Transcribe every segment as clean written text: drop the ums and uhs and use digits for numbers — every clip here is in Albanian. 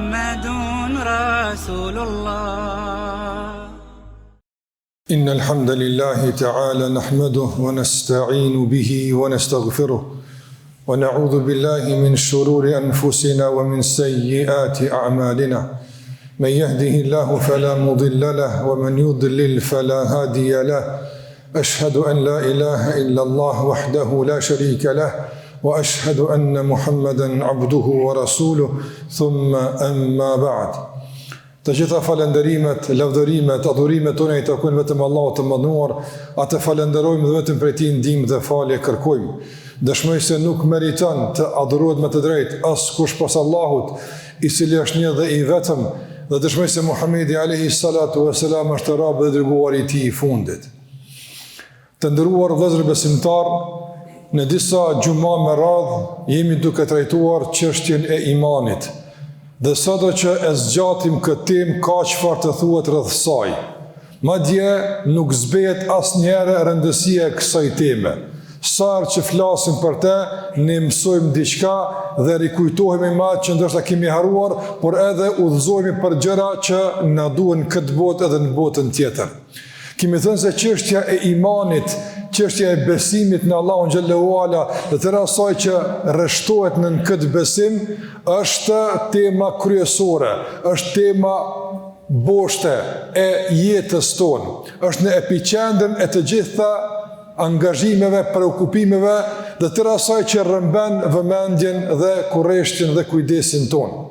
محمد رسول الله. إن الحمد لله تعالى نحمده ونستعين به ونستغفره ونعوذ بالله من شرور أنفسنا ومن سيئات أعمالنا من يهده الله فلا مضل له ومن يضلل فلا هادي له أشهد أن لا إله إلا الله وحده لا شريك له وأشهد أن محمدا عبده ورسوله ثم أما بعد. Të gjitha falenderimet, lavdërimet, adhurimet tona i takojnë vetëm Allahut të mënduar, atë falenderojmë dhe vetëm prej tij ndihmë dhe falje kërkojmë. Dëshmoj se nuk meriton të adhurohet me të drejtë askush pas Allahut, i cili është një dhe i vetëm, dhe dëshmoj se Muhamedi alayhi salatu wassalam është rob dhe dërguari i tij i fundit. Të nderuar vëllezër besimtar, në disa gjuma me radhë jemi duke trajtuar çështjen e imanit. Dhe sado që e zgjatim këtë temë ka çfarë të thuhet rreth saj. Madje nuk zbehet asnjëherë rëndësia e kësaj teme. Sa herë që flasim për të, ne mësojmë diçka dhe rikujtohemi me atë që ndoshta kemi harruar, por edhe udhëzohemi për gjëra që na duhen këtë botë edhe në botën tjetër. Kemi thënë se çështja e imanit, çështja e besimit në Allahun xhallahu ala dhe tëra asaj që rreshtohet në këtë besim është tema kryesore, është tema boshte e jetës tonë, është në epicentrin e të gjitha angazhimeve, preokupimeve dhe tëra asaj që rrëmben vëmendjen dhe kurreshtin dhe kujdesin tonë.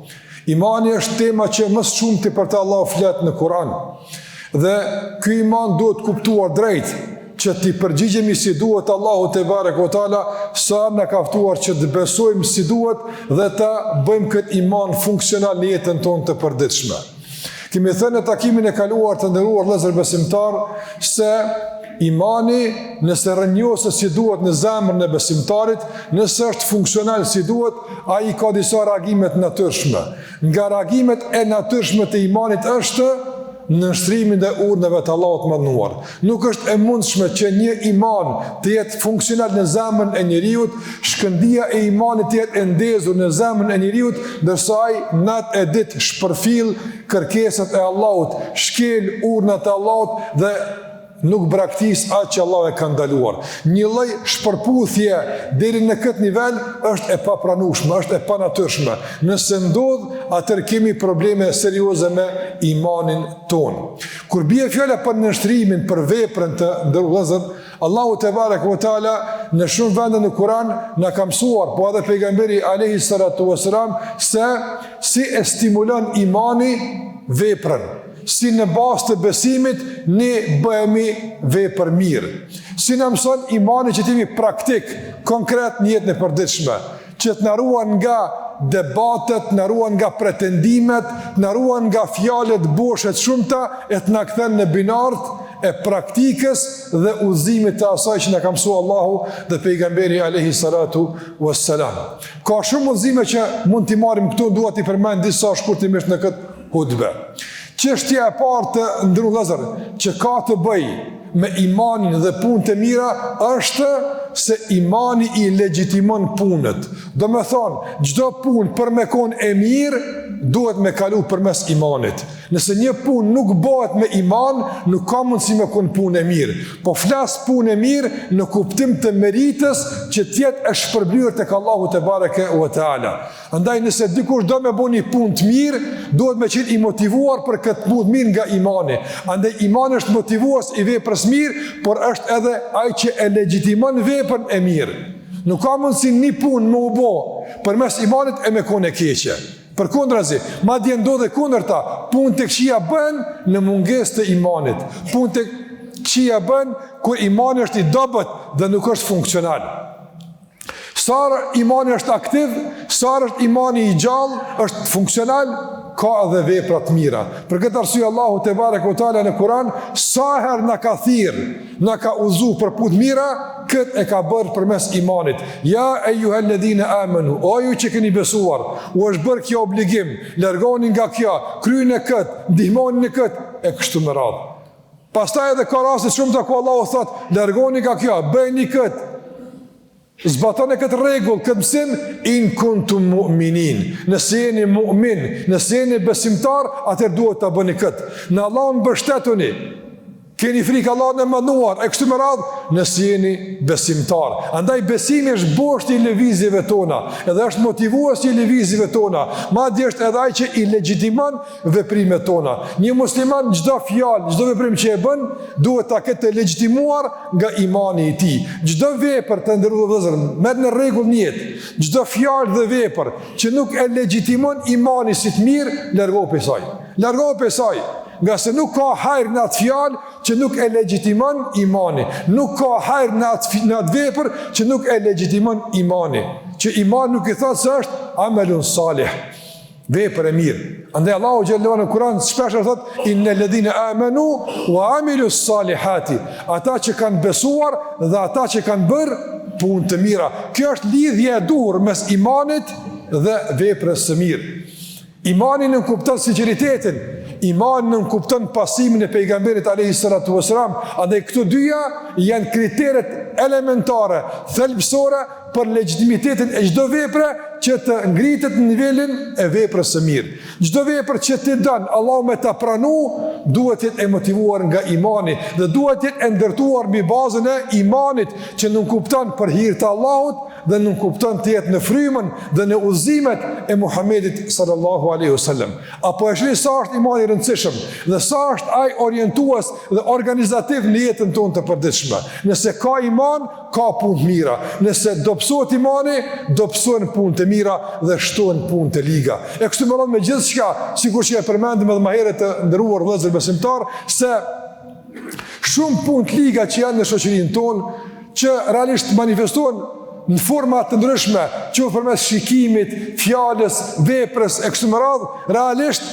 Imani është tema që më shumë për të Allahu flet në Kur'an. Dhe ky iman duhet kuptuar drejt, që t'i përgjigjemi si duhet Allahu te barek o taala, sa na ka ftuar që të besojmë si duhet dhe ta bëjmë këtë iman funksional në jetën tonë të përditshme. Kemi thënë në takimin e kaluar të nderuar vëllezër besimtar se imani, nëse rënjosë si duhet në zemrën e besimtarit, nëse është funksional si duhet, ai ka disa reagimet natyrshme. Nga reagimet e natyrshme të imanit është në nështrimin dhe urdhëve të Allahut mëdhenuar. Nuk është e mundshme që një iman të jetë funksional në zemrën e njeriu, shkëndija e imanit të jetë e ndezur në zemrën e njeriu, ndërsa ai natë e ditë shpërfill kërkesat e Allahut, shkel urdhat e Allahut dhe nuk braktis atë që Allah e ka ndaluar. Një lloj shpërputhje deri në këtë nivel është e papranueshme, është e panatyrshme. Nëse ndodh, atëherë kemi probleme serioze me imanin tonë. Kur bie fjala për nështrimin, për veprën të ndërvëllezër, Allahu te barek ve taala në shumë vende në Kur'an na ka mësuar, po edhe pejgamberi alayhi salatu wasalam, se si e stimulon imani veprën. Si në bazë të besimit ne bëhemi vepër mirë. Si në mëson imani që t'jemi praktik, konkret në jetën e përditshme, që të na ruan nga debatet, na ruan nga pretendimet, na ruan nga fjalët boshe të shumta, e të na kthen në binart e praktikës dhe udhëzimit të asaj që na ka mësuar Allahu dhe pejgamberi alayhi salatu wassalam. Ka shumë udhëzime që mund t'i marrim këtu, dua t'i përmend disa shkurtimisht në këtë hutbë. Çështja e parë të ndërvëllezër që ka të bëjë me imanin dhe punët e mira është se imani i legjitimon punët. Do me thonë, çdo punë për me konë e mirë, duhet me kalu përmes imanit. Nëse një punë nuk bëhet me iman, nuk ka mundësi me konë punë e mirë. Po flas punë e mirë në kuptim të meritës që tjetë e shpërblyer tek Allahu te bareke ve teala. Andaj nëse dikush do me bëni punë të mirë, duhet me qenë i motivuar për këtë punë mirë nga imani. Andaj imani është motivues i veprës mirë, por është edhe ai që e legjitimon veprën e mirë. Nuk ka mundësi një punë më u bë përmes imanit e me konë e keqe. Përkundrazi, madje ndodhe kundërta, punë të këqija bën në mungesë të imanit. Punë të këqija bën kur imani është i dobët dhe nuk është funksional. Sa imani është aktiv, sa është imani i gjallë, është funksional, ka edhe vepra të mira. Për këtë arsye Allahu te bareke ve teala në Kur'an sa herë na ka thirrë, na ka udhëzuar për punë mira, këtë e ka bërë përmes imanit. Ja eyyuhalladhina amanu, o ju që keni besuar, u është bërë kjo obligim, largoni nga kjo, kryeni këtë, ndihmoni në këtë e kështu me radhë. Pastaj edhe ka raste shumë të ku Allahu thotë, largoni nga kjo, bëjni këtë. zbatoni këtë rregull, këtë mësim, in kuntum mu'minin. Nëse jeni mu'min, nëse jeni besimtar, atëherë duhet ta bëni këtë. Në Allah mbështetuni. Keni frikë Allahut e mënduar, e kështu me radhë, nëse jeni besimtar. Andaj besimi është boshti i lëvizjeve tona, edhe është motivuesi i lëvizjeve tona. Madje është edhe ai që i legjitimon veprimet tona. Një musliman çdo fjalë, çdo veprim që e bën, duhet ta ketë të legjitimuar nga imani i tij. Çdo vepër të ndërruar vëllezër, merr në rregull në jetë. Çdo fjalë dhe vepër që nuk e legjitimon imanin si të mirë, largohu prej saj. Largohu prej saj. Nga se nuk ka hajr në atë fjalë që nuk e legjitimon imani. Nuk ka hajr në atë vepër që nuk e legjitimon imani. Që imani nuk i thotë se është amelun salih, vepër e mirë. Andaj Allahu xhallahu në Kur'an shpesh thotë innal ladhina amanu wa amilus salihati. Ata që kanë besuar dhe ata që kanë bërë punë të mira. Kjo është lidhja e duhur mes imanit dhe veprës së mirë. Imani nuk kupton sinqeritetin, imani nuk kupton pasimin e pejgamberit alayhi salatu wasalam. Andaj këto dyja janë kriteret elementare, thelbësore për legitimitetin e çdo vepre që të ngritet në nivelin e veprës së mirë. Çdo vepër që ti don, Allahu me ta pranu, duhet të jetë e motivuar nga imani dhe duhet të jetë e ndërtuar mbi bazën e imanit që nuk kupton për hir të Allahut dhe nuk kupton të jetë në frymën dhe në udhëzimet e Muhamedit sallallahu alaihi wasallam. Apo e shihni sa është imani i rëndësishëm dhe sa është ai orientues dhe organizativ në jetën tonë të përditshme. Nëse ka iman, ka punë të mira. Nëse dobësohet imani, dobësohen punë të mira dhe shtohen punë të liga. E kështu me radhë me gjithçka, sikur që e përmendim edhe më herët të nderuar vëllezër besimtar, se shumë punë të liga që janë në shoqërinë tonë, që realisht manifestohen në forma të ndryshme, që përmes shikimit, fjalës, veprës e kështu me radhë, realisht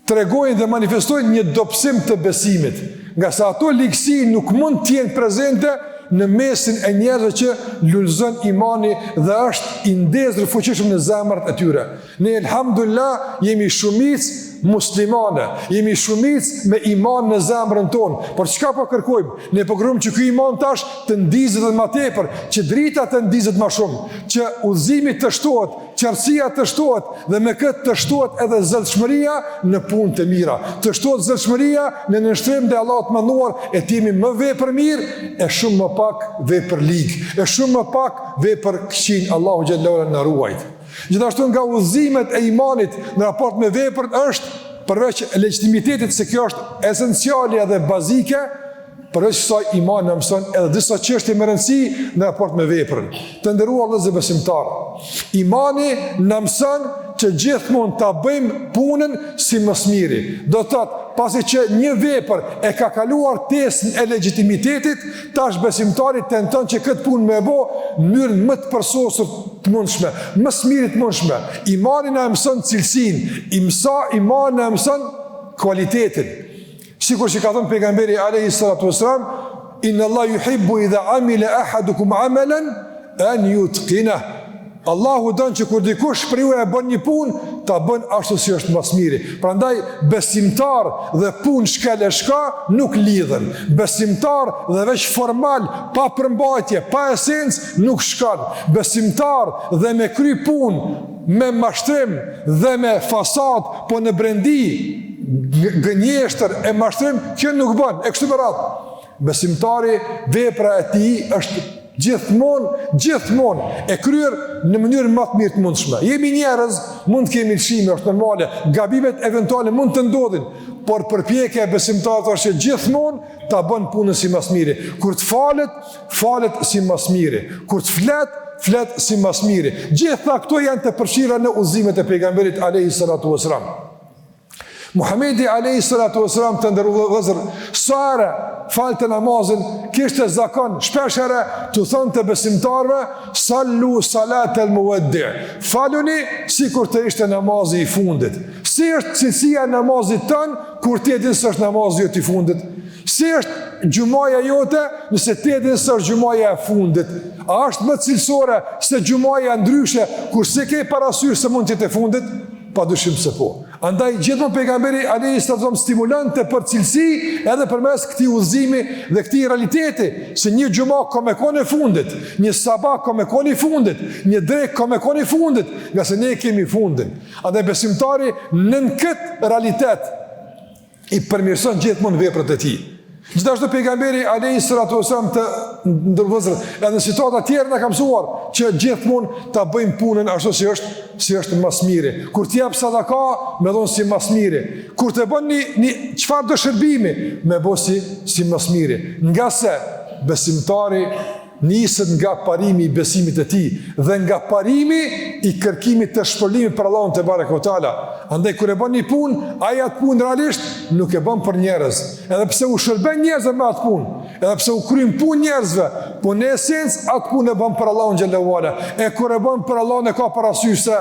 tregojnë dhe manifestojnë një dobësim të besimit, nga sa ato ligësi nuk mund të jenë prezente në mesin e njerëzve që lullzon imani dhe është i ndezur fuqishëm në zemrat e tyre. Ne elhamdulillah jemi shumicë muslimane, jemi shumicë me iman në zemrën tonë. Por çka po kërkojmë? Ne po kërkojmë që ky iman tash të ndizet edhe më tepër, që drita të ndizet më shumë, që udhëzimi të shtohet, qartësia të shtohet dhe me këtë të shtohet edhe zëllshmëria në punë të mira. Të shtohet zëllshmëria në nënshtrim te Allahu të mënduar, e të jemi më vepër mirë, e shumë më pak vepër lig, e shumë më pak vepër këqij. Allahu xhallahu na ruajt. Gjithashtu nga udhëzimet e imanit në raport me veprën është, përveç legitimitetit se kjo është esenciale dhe bazike, përveç kësaj imani na mëson edhe disa çështje me rëndësi në raport me veprën. Të nderuar vëllezër besimtar, imani na mëson që gjithmonë ta bëjmë punën si mësmiri. Do të thotë, pasi që një vepër e ka kaluar testën e legitimitetit, tash besimtari tenton që këtë punë me bë në mënyrën më të përsosur të mundshme, më smiri të mundshme. Imani na mëson cilësinë, imani na mëson kualitetin. Sikur që ka thënë pejgamberi alayhi salatu wasalam, inna Allah yuhibbu idha amila ahadukum amalan an yutqinah. Allahu don që kur dikush prej juve e bën një punë, ta bën ashtu si është më miri. Prandaj besimtar dhe punë shkel e shka nuk lidhen. Besimtar dhe veç formal, pa përmbajtje, pa esencë nuk shkon. Besimtar dhe me kry punë, me mashtrim dhe me fasad, po në brendi gënjeshtër e mashtrim, kjo nuk bën. E kështu me radhë. Besimtari, vepra e tij është gjithmonë e kryer në mënyrën më të mirë të mundshme. Jemi njerëz, mund të kemi lëshime, është normale, gabimet eventuale mund të ndodhin, por përpjekja e besimtarit është që gjithmonë ta bën punën si më miri. Kur të falet si më miri. Kur të flet si më miri. Gjitha këto janë të përfshira në udhëzimet e pejgamberit alayhi salatu wasalam. Muhamedi alayhi salatu wasalam të nderuar vëllezër, sa falte namazin, kishte zakon shpeshherë të thonë të besimtarve, sallu salatal muwaddi. Faluni sikur të ishte namazi i fundit. Si është cilësia e namazit tën kur ti e din se është namazi i fundit? Si është gjumaja jote nëse ti e din se është gjumaja e fundit? A është më cilësore se gjumaja ndryshe kur se ke parasysh se mund të jetë e fundit? Padyshim se po. Andaj gjithmonë pejgamberi alayhis salam stimulante për cilësi edhe përmes këtij udhëzimi dhe këtij realiteti, se një xumë ka me kohën e fundit, një sabah ka me kohën e fundit, një drek ka me kohën e fundit, nga se ne kemi fundin. Andaj besimtari në këtë realitet i përmirëson gjithmonë veprat e tij. Gjithashtu pejgamberi alayhis salam të ndërvozur edhe në situata të tjera na ka mësuar që gjithmonë ta bëjmë punën ashtu si është më së miri. Kur të jap sadaka, më dhon si më së miri. Kur të bën një çfarë do shërbimi, më bëj si më së miri. Nga se besimtari niset nga parimi i besimit e tij dhe nga parimi i kërkimit të shpëlimit për Allahun te barekuhu teala. Andaj kur e bën një punë, ai atë punë realisht nuk e bën për njerëz. Edhe pse u shërben njerëzve me atë punë, edhe pse u kryen punë njerëzve, po në esencë atë punë e bën për Allahun xhallahu ala. E kur e bën për Allahun e ka parasysh se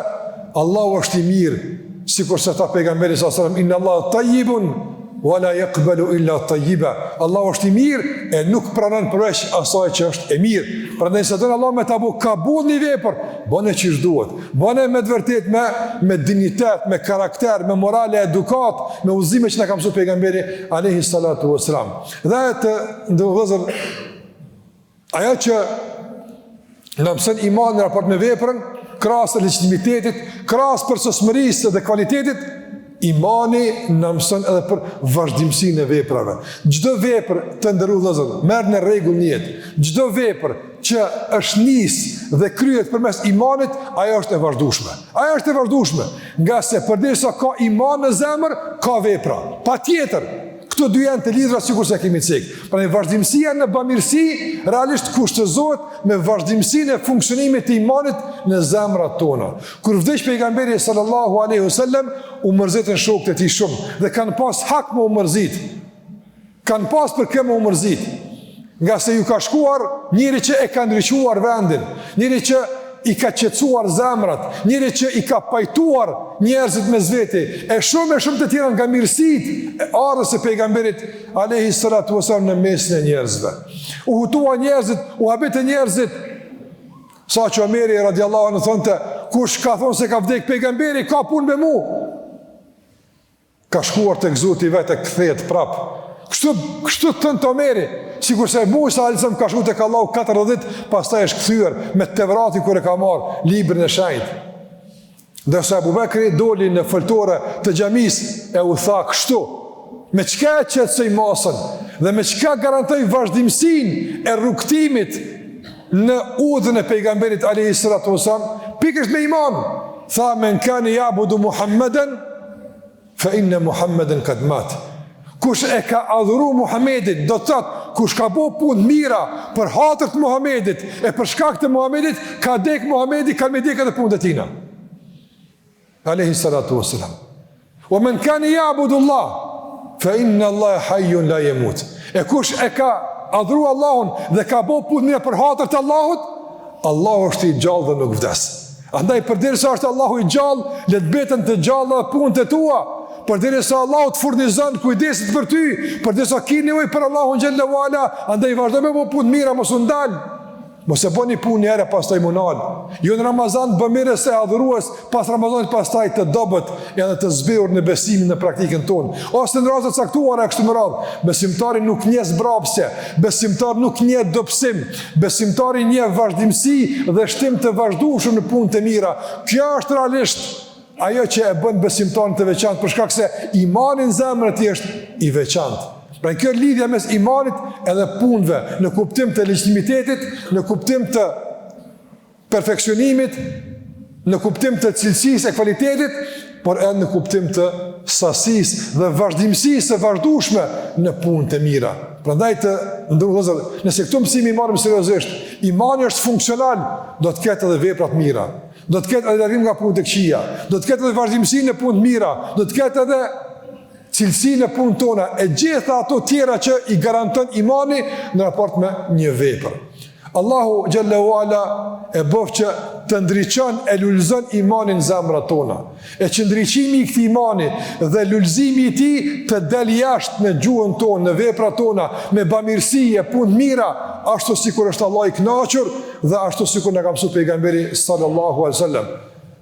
Allahu është i mirë, sikur sa ta pejgamberi sallallahu alajhi wasallam, inna Allaha tayyibun wala yaqbalu illa tayyiba. Allahu është i mirë e nuk pranon përveç asaj që është e mirë. Prandaj se don Allah me ta bëu kabull një vepër, bëne çish duhet. Bëne me të vërtet me dinjitet, me karakter, me morale, edukat, me udhëzime që na ka mësuar pejgamberi alayhi salatu wasalam. Dhe të ndërvozur ajo që na mëson iman në raport me veprën, krahas legitimitetit, krahas përsosmërisë dhe kvalitetit, imani në mëson edhe për vazhdimsinë e veprave. Çdo vepër të nderuar vëllezër, merr në rregull në jetë. Çdo vepër që është nis dhe kryhet përmes imanit, ajo është e vazhdueshme. Ajo është e vazhdueshme, nga se përderisa ka iman në zemër, ka vepra. Patjetër, këto dy janë të lidhura sikur se kemi cek. Prandaj vazhdimësia në bamirësi realisht kushtëzohet me vazhdimsinë e funksionimit të imanit në zemrat tona. Kur vdeq pejgamberi sallallahu alaihi wasallam, u mërzitën shokët e tij shumë dhe kanë pas hak me u mërzit. Kanë pas për kë me u mërzit. Nga se ju ka shkuar njëri që e ka ndriçuar vendin, njëri që i ka qetësuar zemrat, njëri që i ka pajtuar njerëzit me zveti, e shumë të tjera nga mirësit e ardhës e pejgamberit alayhi salatu wasallam në mesin e njerëzve. U hutua njerëzit, u habete njerëzit, sa që Omeri radiallahu anhu thonte, kush ka thonë se ka vdek pejgamberi, ka punë me mu. Ka shkuar të Zoti vetë e kthehet prap. Kështu thënë Omeri, sikur se Musa alayhis ka shkuar tek Allahu 40, pastaj është kthyer me Tevrati kur e ka marr librin e shenjtë. Ndërsa Abu Bekri doli në foltore të xhamisë e u tha kështu, me çka qetësoj masën dhe me çka garantoj vazhdimsinë e rrugtimit në udhën e pejgamberit alayhis salatu wasallam, pikërisht me iman. Tha men kana ya'budu Muhammeden fa inna Muhammeden qad mat. Kush e ka adhuru Muhammedit, do të thotë, kush ka bo punë mira për hatër të Muhammedit e për shkak të Muhammedit, ka dek Muhammedi, ka me dek edhe punë të tina. Alayhi salatu wassalam. Wa man kana ya'budu Allah, fa inna Allah hayyun la yamut. E kush e ka adhuru Allahun dhe ka bo punë mira për hatër të Allahut, Allahu është i gjallë dhe nuk vdes. Andaj përderisa është Allahu i gjallë, le të beten të gjalla punët e tua. Përderisa Allahu të furnizon kujdesit për ty, përderisa ki nevojë për Allahun xhallahu ala, andaj vazhdo me punë mira, mos u ndal. Mos e bëni punë herë pastaj munal. Jo në Ramazan bë mirë se adhurues, pas Ramazanit pastaj të dobët edhe të zbehur në besimin në praktikën tonë. Ose në raste të caktuara kështu më radh, besimtari nuk njeh zbrapse, besimtari nuk njeh dobësim, besimtari njeh vazhdimsi dhe shtim të vazhdueshëm në punë të mira. Kjo është realisht ajo që e bën besimtarin të veçantë, për shkak se imani në zemrën e tij është i veçantë. Pra kjo lidhja mes imanit edhe punëve, në kuptim të legitimitetit, në kuptim të perfeksionimit, në kuptim të cilësisë e kvalitetit, por edhe në kuptim të sasisë dhe vazhdimësisë së vazhdueshme në punë të mira. Prandaj të ndërvozë, nëse këto mësimi i marrim seriozisht, imani është funksional, do të ketë edhe vepra të mira. Do të ketë edhe largim nga punë të këqija, do të ketë edhe vazhdimësinë në punë të mira, do të ketë edhe cilësinë e punës tona, e gjitha ato tjera që i garanton imani në raport me një vepër. Allahu xhallahu ala e bëf që të ndriçon e lulëzon imanin në zemrat tona. E që ndriçimi i këtij imani dhe lulëzimi i tij të del jashtë në gjuhën tonë, në veprat tona, me bamirësi e punë mira, ashtu sikur është Allah i kënaqur dhe ashtu sikur na ka mësuar pejgamberi sallallahu alaihi wasallam.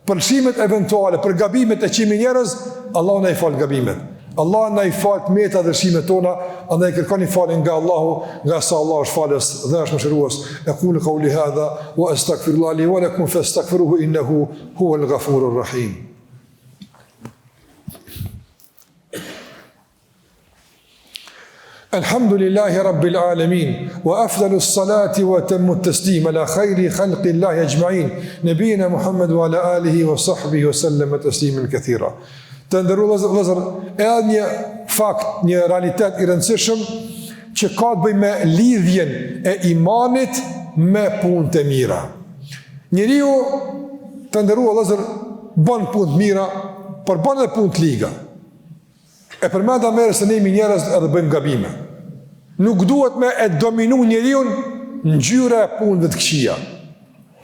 për lëshimet eventuale, për gabimet e qimi njerëz, Allah na i fal gabimet. Allah na i fal tmeta dhe lëshimet tona, andaj kërkoni falje nga Allahu, nga sa Allah është falës dhe është mëshirues. Aqulu qawli hadha wa astaghfirullah li wa lakum fastaghfiruhu innahu huwal ghafurur rahim. Alhamdulillahi Rabbil Alamin, wa afdalus salati wa tammut taslim ala khayri khalqillahi ajma'in, nabiyina Muhammad wa ala alihi wa sahbihi wa sallam tasliman kathira. Të nderuar vëllezër, edhe një fakt, një realitet i rëndësishëm që ka të bëjë me lidhjen e imanit me punët e mira. Njeriu, të nderuar vëllezër, bën punë të mira, por bën edhe punë të liga. E përmenda merë se nemi njerëz edhe bëjmë gabime. Nuk duhet me e dominu njeriun ngjyra e punëve të këqija.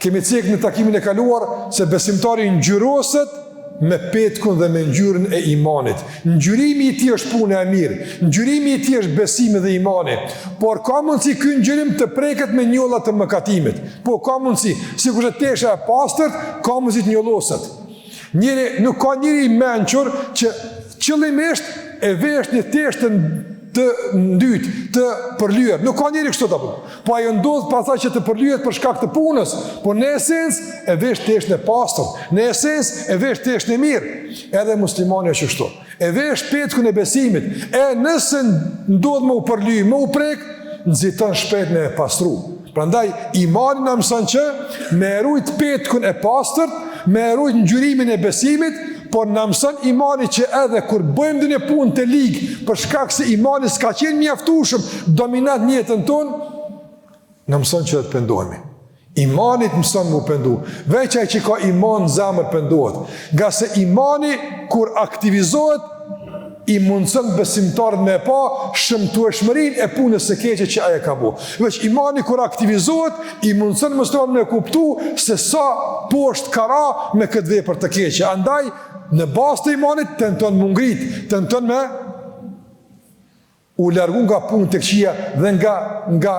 Kemi cek në takimin e kaluar se besimtari ngjyroset me petkun dhe me ngjyrën e imanit. Ngjyrimi i tij është puna e mirë, ngjyrimi i tij është besimi dhe imani, por ka mundësi ky ngjyrim të preket me njolla të mëkatimit. Po ka mundësi, sikur të tesha e pastërt, ka mundësi të njolloset. Nuk ka njëri i mençur që qëllimisht e vesh një tesht të ndyt, të përlyer. Nuk ka njëri kështu apo. Po ajo ndodh pastaj që të përlyhet për shkak të punës, por në esencë e vesh teshtën e pastër, në esencë e vesh teshtën e mirë. Edhe muslimani është kështu. E vesh petkun e besimit, e nëse ndodh më u përlyj, më u prek, nxiton shpejt në e pastru. Prandaj imani na mëson që me rujt petkun e pastër, me rujt ngjyrimin e besimit, por në mësën imani që edhe kur bëjmë dhe një punë të ligë, për shkak se imani s'ka qenë mjaftueshëm dominat në jetën tonë, në mësën që dhe të pendohemi. Imanit mësën mu pendu. Veç ai që ka iman në zemër pendohet. Nga se imani, kur aktivizohet, i mundësën besimtarët me pa shëmtueshmërinë e punës së keqe që aje ka bu. Veç imani kur aktivizohet, i mundësën mësën me kuptu se sa poshtë kara me këtë vepër të keqe. Andaj, në bazë të imanit, tenton më ngrit, tenton me u largu nga punë të këqija dhe nga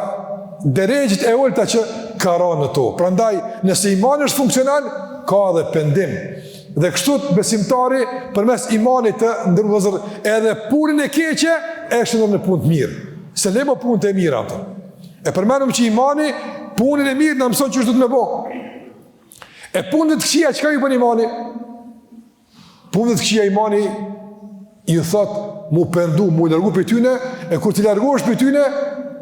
deregjit e ulta që ka ra në to. Prandaj, nëse imani është funksional, ka dhe pendim. Dhe kështu besimtari përmes imanit të ndërvëzër edhe punën e keqe e shëndër në punë të mirë. Se lemo punë të e mirë ato. E përmenëm që imani punën e mirë në mëson që është du të me bo. E punën të këqia që ka ju për imani? Punën të këqia imani i thot mu pendu, mu largu për tyne, e kur t'i largosh për tyne,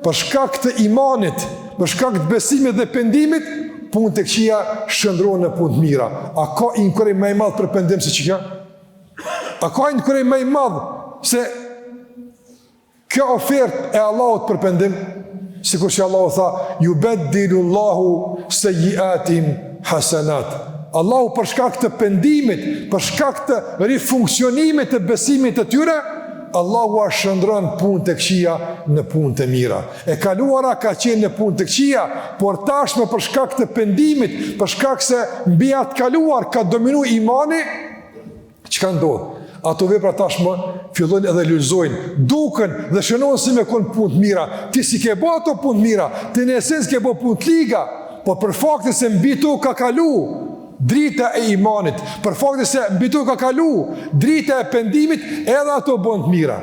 për shkak të imanit, për shkak të besimit dhe pendimit, punë të këqia shëndronë në punë të mira. A ka inkurim më i madh për pendim se që kjo? A ka inkurim më i madh se kjo ofertë e Allahut për pendim? Sikur që Allahu tha, yubaddilullahu sayyi'atim hasanat. Allahu për shkak të pendimit, për shkak të rifunksionimit të besimit të tyre, Allahu a shëndron punë të këqija në punë të mira. E kaluara ka qenë në punë të këqija, por tashme për shkak të pendimit, për shkak se mbi atë kaluar ka dominu imani, çka ndodh? Ato vepra tashme fillojnë edhe lulëzojnë, duken dhe shënohen si me konë punë të mira. Ti si ke bë ato punë të mira, ti në esencë ke bë punë të liga, por për faktin se mbi to ka kalu drita e imanit, për faktin se mbi to ka kalu drita e pendimit, edhe ato bën të mira.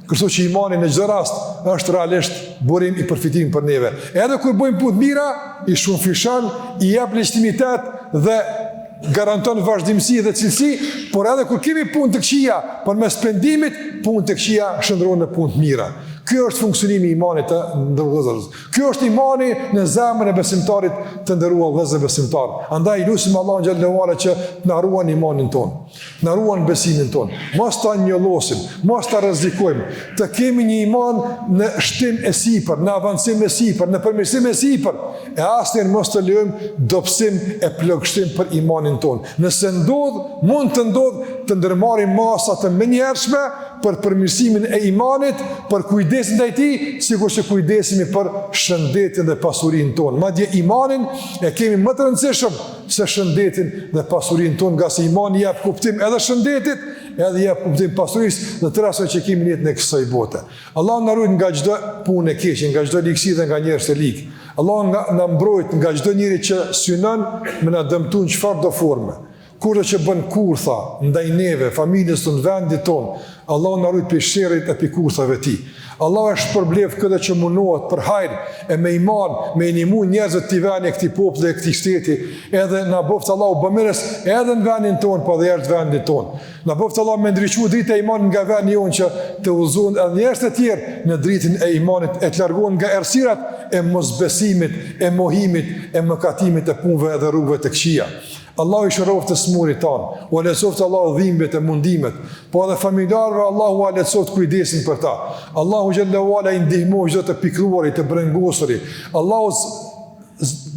Kështu që imani në çdo rast është realisht burim i përfitimit për neve. Edhe kur bëjmë punë të mira, i shumëfishon, i jep legitimitet dhe garanton vazhdimsi dhe cilësi, por edhe kur kemi punë të këqija, përmes pendimit, punë të këqija shndrohen në punë të mira. Kjo është funksionimi i imanit të ndërvëzërës. Kjo është imani në zemrën e besimtarit të ndëruar vëllezër besimtar. Andaj lutim Allahun xhallahu ala që na ruan imanin ton, na ruan besimin ton. Mos ta njollosim, mos ta rrezikojmë, të kemi një iman në shtim e sipër, në avancim e sipër, në përmirësim e sipër, e asnjëherë mos të lejojmë dobësim e plagështim për imanin ton. Nëse ndodh, mund të ndodh të ndërmarrim masa të menjëhershme për përmirësimin e imanit, për kujdesin ndaj tij, sikur që kujdesemi për shëndetin dhe pasurinë tonë. Madje imanin e kemi më të rëndësishëm se shëndetin dhe pasurinë tonë, nga se imani jep kuptim edhe shëndetit, edhe jep kuptim pasurisë dhe të rasteve që kemi në jetën e kësaj bote. Allah na ruaj nga çdo punë e keqe, nga çdo ligësi dhe nga njerëz të ligë. Allah na mbrojt nga çdo njeri që synon me na dëmtuar në çfarëdo forme. kurrë që bën kurtha ndaj neve, familjes tonë, vendit tonë, Allah na rujt për sherrit e për kurthave ti. Allah është shpërblev këtë që munohet për hajr e me iman, me inimu njerëzve të veni e këti popull e këti shteti, edhe na boft Allah u bëmires edhe në vendin tonë, po dhe jashtë vendin tonë. Na boft Allah me ndryqu dritë e iman nga vendi jonë që të udhëzohen edhe njerëz të tjerë në dritën e imanit, e të largohen nga errësirat e mosbesimit, e mohimit, e mëkatimit e punëve dhe rrugëve të këqija. Allahu i shëroft të smurit tanë, u aletësoft Allahu dhimbjet e mundimet, po edhe familjarve Allahu aletësoft kujdesin për ta. Allahu xhallahu ala i ndihmoj çdo të pikëlluari, të brengosuri. Allahu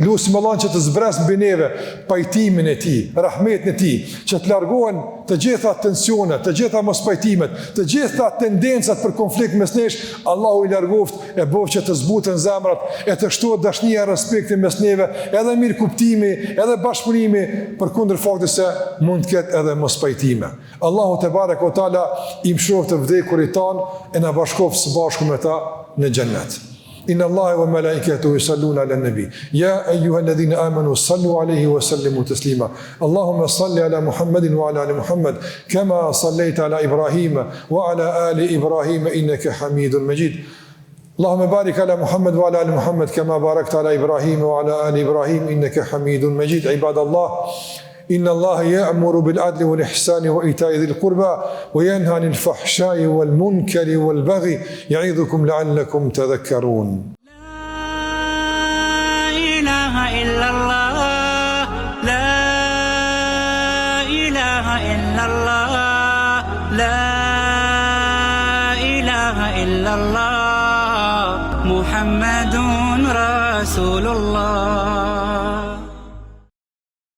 lusim Allah që të zbres mbi neve pajtimin e ti, rahmetin e ti, që të largohen të gjitha tensionet, të gjitha mospajtimet, të gjitha tendencat për konflikt mes nesh. Allahu i largoft e bëf që të zbuten zemrat, e të shtohet dashnia e respekti mes neve, edhe mirë kuptimi, edhe bashkëpunimi, përkundër faktit se mund të ketë edhe mospajtime. Allahu te bareke o taala i mëshiroft të vdekurit tanë e na bashkoft së bashku me ta në xhennet. إن الله وملائكته يصلون على النبي يا أيها الذين آمنوا صلوا عليه وسلموا تسليما اللهم صل على محمد وعلى آل محمد كما صليت على إبراهيم وعلى آل إبراهيم إنك حميد مجيد اللهم بارك على محمد وعلى آل محمد كما باركت على إبراهيم وعلى آل إبراهيم إنك حميد مجيد عباد الله إن الله يأمر بالعدل والإحسان وإيتاء ذي القربى وينهى عن الفحشاء والمنكر والبغي يعظكم لعلكم تذكرون لا إله إلا الله لا إله إلا الله لا إله إلا الله محمد رسول الله